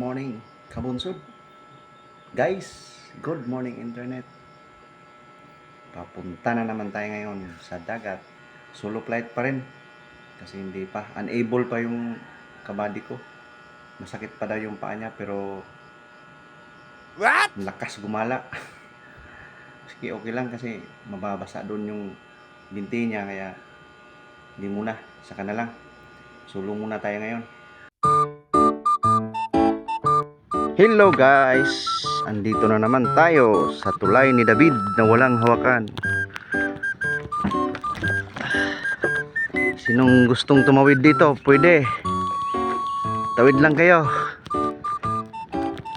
morning, kabunsod. Guys, good morning internet. Papunta na naman tayo ngayon sa dagat. Solo flight pa rin. Kasi hindi pa, unable pa yung kabady ko. Masakit pa daw yung paa niya pero lakas gumala. Sige, okay lang kasi mababasa doon yung binti niya kaya hindi muna, saka na lang. Solo muna tayo ngayon. Hello guys, andito na naman tayo sa tulay ni David na walang hawakan. Sinong gustong tumawid dito, pwede. Tawid lang kayo.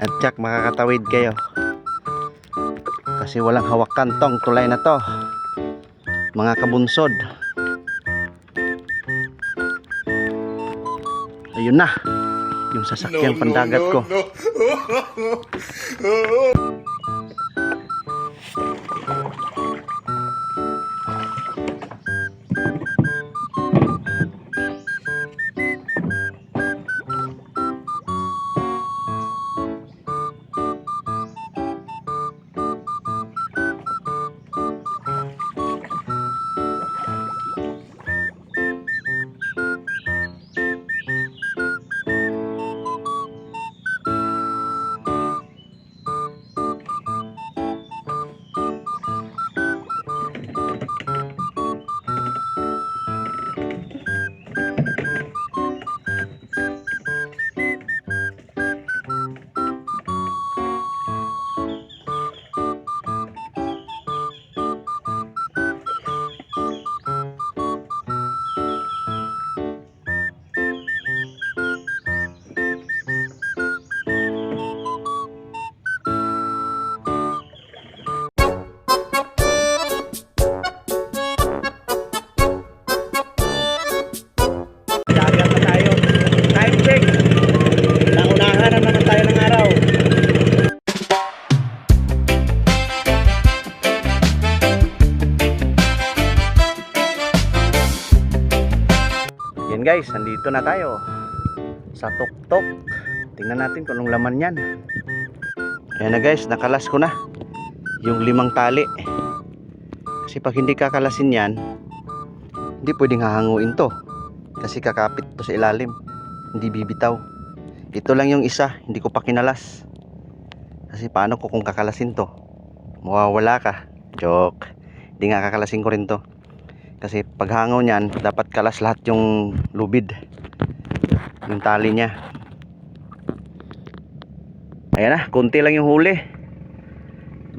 At tsak makakatawid kayo. Kasi walang hawakan tong tulay na to, mga kabunsod. Ayun na yung sasakyang pandagat ko. Guys, nandito na tayo sa tuktok. Tingnan natin kung anong laman yan. Ayan na guys, nakalas ko na yung 5 tali. Kasi pag hindi kakalasin yan, hindi pwedeng hahanguin to. Kasi kakapit to sa ilalim, hindi bibitaw. Ito lang yung isa, hindi ko pa kinalas. Kasi paano ko kung kakalasin to? Mawawala ka. Joke. Hindi nga kakalasin ko rin to. Kasi paghangaw niyan, dapat kalas lahat yung lubid, yung tali niya. Ayan na, konti lang yung huli.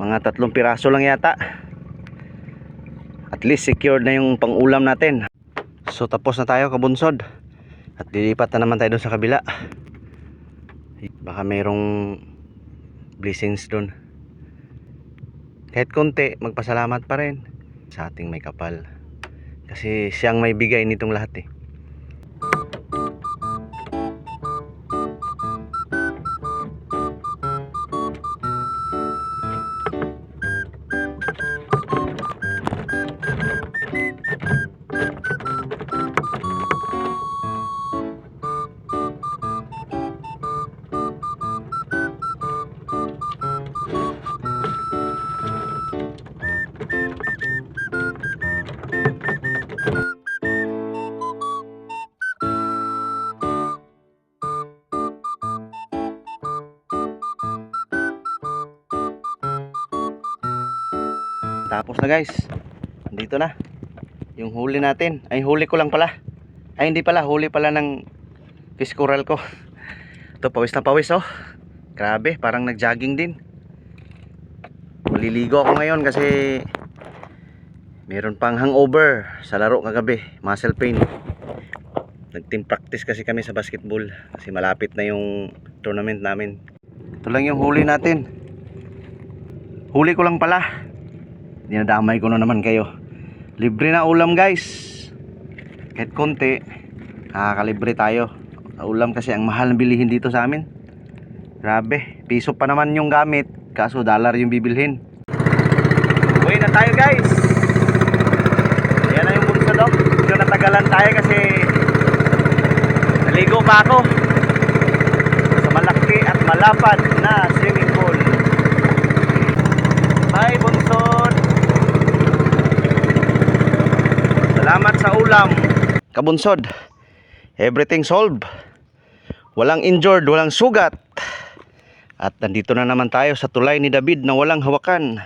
Mga 3 piraso lang yata. At least secured na yung pang-ulam natin. So tapos na tayo kabunsod. At lilipat na naman tayo dun sa kabila. Baka mayroong blessings dun. Kahit konti, magpasalamat pa rin sa ating may kapal. Kasi siyang may bigay nitong lahat eh. Tapos na guys, dito na yung huli natin. Ay, huli ko lang pala. Ay, hindi pala, huli pala ng fish coral ko. Ito, pawis na pawis oh. Grabe, parang nag-jogging din. Maliligo ako ngayon kasi meron pang hangover sa laro kagabi, muscle pain. Nag-team practice kasi kami sa basketball kasi malapit na yung tournament namin. Ito lang yung huli natin. Huli ko lang pala. Dinadamay ko na naman kayo. Libre na ulam guys. Kahit konti, nakakalibre tayo. Ulam kasi ang mahal na bilihin dito sa amin. Grabe, piso pa naman yung gamit, kaso dollar yung bibilhin. Uwi na tayo guys. Ayan na yung bunso daw. Medyo natagalan tayo kasi naligo pa ako sa malaki at malapad na swimming pool. Bye, Bunsod. Salamat sa ulam. Kabunsod, everything solved. Walang injured, walang sugat. At nandito na naman tayo sa tulay ni David na walang hawakan.